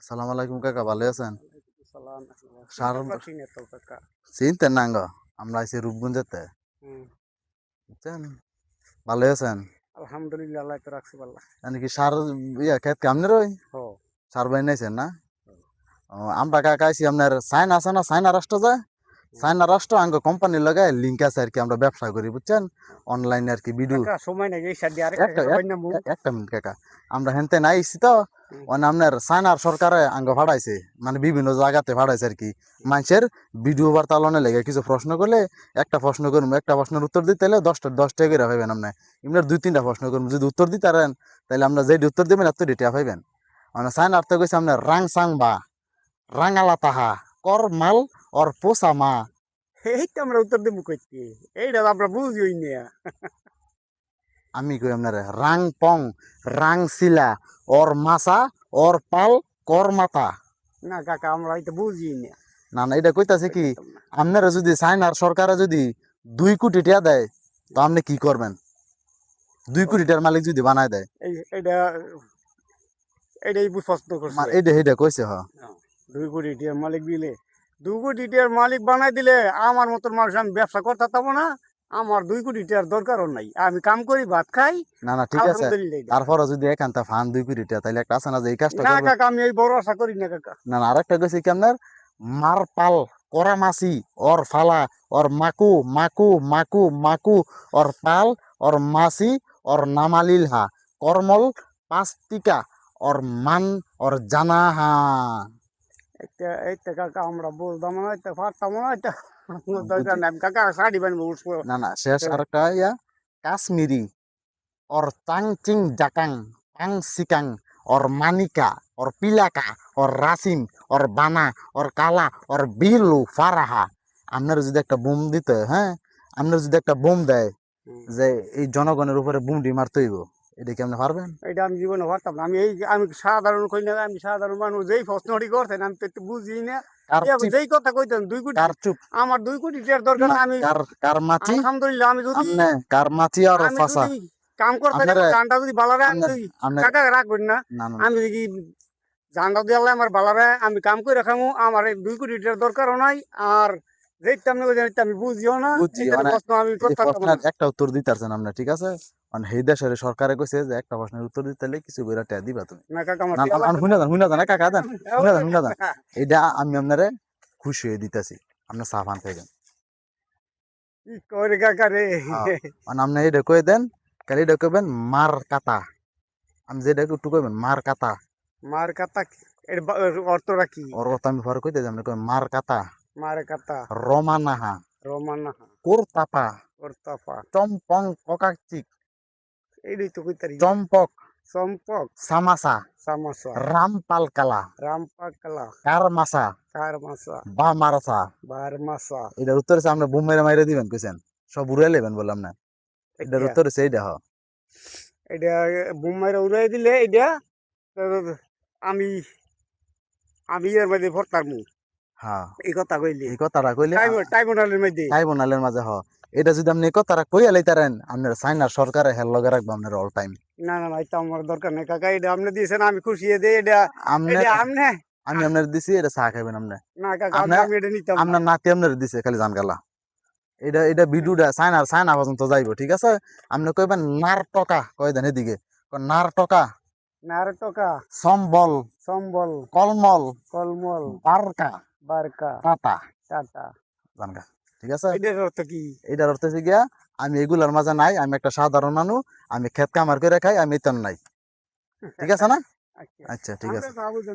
আসসালামু আলাইকুম কাকা, ভালো আছেন? সালাম। সার পাচ্ছি না তো কাকা। চিনতেন না গো? আমরা আইছি রূপগঞ্জেতে, হুম, বুঝছেন? ভালো আছেন? আলহামদুলিল্লাহ আল্লাহ তো রাখছে পাল্লা। মানে কি সার খেত কামনের ওই হো সার বাই নাইছেন না? হো, আমরা কাকা আইছি আপনার চায়না আছে না, চায়না রাষ্ট্র যায়, হুম। চায়না রাষ্ট্র আঙ্গ কোম্পানির লগে লিঙ্ক আছে আর কি, আমরা ব্যবসা করি বুঝছেন, অনলাইনে আর কি ভিডিও। কাকা সময় নাই এই সার দিয়ে আরেকটা একটা খেলা বাইনা মু। একটা মিনিট কাকা, আমরা হেনতে নাইছি তো, হুম, মানে আপনার চায়নার সরকারে আঙ্গ ভাড়াইছে, মানে বিভিন্ন জায়গাতে ভাড়াইছে আর কি। মানুষের ভিডিও বার্তালনে লেগে কিছু প্রশ্ন করলে, একটা প্রশ্ন করবো, একটা প্রশ্নের উত্তর দিতে হলে 10 টাকা করে পাইবেন আপনি। এমনি 2-3টা প্রশ্ন করবো, যদি উত্তর দিতে পারেন তাহলে আমরা যেটি উত্তর দিবেন এত ডিটা পাইবেন। মানে চায়নার তো কইছে আপনার রাং সাং বা রাঙালা তাহা কর মাল ওর পোষা মা। এই তো আমরা উত্তর দেবো কইতে। এইটা তো আমরা বুঝিই না। আমি কই আপনার রাং পং রাং শিলা ওর মাসা ওর পাল কর মাতা। না কাকা আমরা হয়তো বুঝি না। না না, এটা কইতাছে কি, কইতাম না। আপনারা যদি চায়নার সরকারে যদি 2 কোটি টাকা দেয় তো আপনি কি করবেন? 2 কোটি টাকার মালিক যদি বানায় দেয়, এইটা এইটাই প্রশ্ন করছে। এইটা এইটা কইছে হ। হ্যাঁ, 2 কোটি টিয়ার মালিক দিলে 2 কোটি টিয়ার মালিক বানাই দিলে আমার মতন মানুষ আমি ব্যবসা করতে পারবো না। আমার 2 কোটি টিয়ার দরকারও নাই, আমি কাম করি ভাত খাই। না না, ঠিক আছে, আলহামদুলিল্লাহ এটা। তারপরে যদি একান্ত ফান 2 কোটি টাকা, তাহলে একটা আছে না যে এই কাজটা না করবেন। কাকা আমি এই বড় আশা করি না কাকা। না না, আরেকটা কইছে কি আপনার মার পাল করা মাসি ওর ফালা ওর মাকু মাকু মাকু মাকু ওর পাল ওর মাসি ওর নামালিল হা কর্মল পাস্তিকা ওর মান ওর জানা হা। একটা এইটা কাকা আমরা বলতাম না, এটা পারতাম না, এটা আমার দরকার নাই। আমি কাকা শাড়ি বানবো উঠবো। না না, শেষ আরেকটা ইয়া কাশ্মীরি ওর চাং চিং জাকাং পাং সিকাং ওর মানিকা ওর পিলাকা ওর রাসিম ওর বানা ওর কালা ওর বিলু ফারাহা। আপনার যদি একটা বোম দিতে, হ্যাঁ, আপনার যদি একটা বোম দেয় যে এই জনগণের উপরে বুমটি মারতে হইব, এটা কি আপনি পারবেন? এটা আমি জীবনে পারতাম না। আমি সাধারণ কই না, আমি সাধারণ মানুষ। যেই প্রশ্নটি করছেন আমি তো একটু বুঝি না। কারচিপ যেই কথা কইতেন 2 কোটি, কারচুপ আমার 2 কোটি টিয়ার দরকার না না। আমি কারমাচি, আলহামদুলিল্লাহ আমি যদি আমনে কারমাচি আর আমি ফাসা যদি কাম করতে আপনারে জানটা যদি বালারে আমি আপনার যদি আপনার কাকা রাখবেন না। না না আমি যদি জানটা দিয়ে আমার বালারে আমি কাম করে রাখামু, আমার এই 2 কোটি টিয়ার দরকারও নাই। আর যেটা আপনি কইছেন এটা আমি বুঝিও না। বুঝছি, এইটার মানে প্রশ্ন আমি এই করতে পারতাম প্রশ্নের না। একটা উত্তর দিতে পারছেন আপনি, ঠিক আছে, মানে এই দেশের সরকারে কইছে যে একটা প্রশ্নের উত্তর দিতে হলে কিছু করে টাকা দিবা তুমি। না কাকা আমার না টিয়া লাগবে না। শুনে যান কাকা দেন, শুনে যান এটা আমি আপনারে খুশি হয়ে দিতেছি, আপনি সাফান খাইবেন। কি করে কাকা রে। হ্যাঁ, মানে আপনি এটা কয়ে দেন, কাল এটা কইবেন মার কাতা, আমি যেটা একটু কইবেন মার কাতা। মার কাতা এর অর্থটা কি? ওর কথা আমি পরে কইতে আপনি কইবেন মার কাতা মার কাতা রমানাহা রমানা কোর তাপা কর্তাপা চম্পং ককাচিক এইটাই তো কইতারি না। চম্পক চম্পক সামাসা সামাসা রামপাল কালা রামপাকলা কারমাসা কারমাসা বা মারাসা। বারমাসা। এটার উত্তর হচ্ছে আপনি বোম মেরে মাইরে দিবেন কইছেন, সব উড়াই লেবেন বললাম না। এটার এটা উত্তর হচ্ছে এইটা হ। এটা বোম্বাইরে উড়াই দিলে এটা আমি আমি এর মধ্যে ভরতাম হ্যাঁ, এই কথা কইলে। এই কথাটা কইলে ট্রাইব্যুনালের মধ্যে। ট্রাইব্যুনালের মাঝে এটা যদি আপনি এই কথাটা কইয়া লাইতারেন, আপনার চাইনার সরকারে হেল লগে রাখবো আপনার অল টাইম। না না না এটা আমার দরকার নেই কাকা। এটা আপনি দিয়েছেন আমি খুশি হয়ে দেই। এটা আমনে এটা আপনি আমি আপনার দিছি, এটা চা খাইবেন আপনি। না কাকা আপনি আমি এটা নিতাম না। আপনার নাতি আপনার দিছে খালি জান গালা। এটা ভিডিওটা চায়না পর্যন্ত যাইবো, ঠিক আছে। আপনি কইবেন নার টকা কই দেন এদিকে, নার টকা নারটকা সম্বল সম্বল কলমল কলমল বারকা বারকা টাটা টাটা। জানগা, ঠিক আছে। এটার অর্থ কি? এটার অর্থ হচ্ছে গিয়া আমি এগুলার মাঝে নাই, আমি একটা সাধারণ মানুষ, আমি ক্ষেত কামার করে খাই, আমি এতেন নাই, ঠিক আছে না? আচ্ছা আচ্ছা, ঠিক আমরা আছে। তো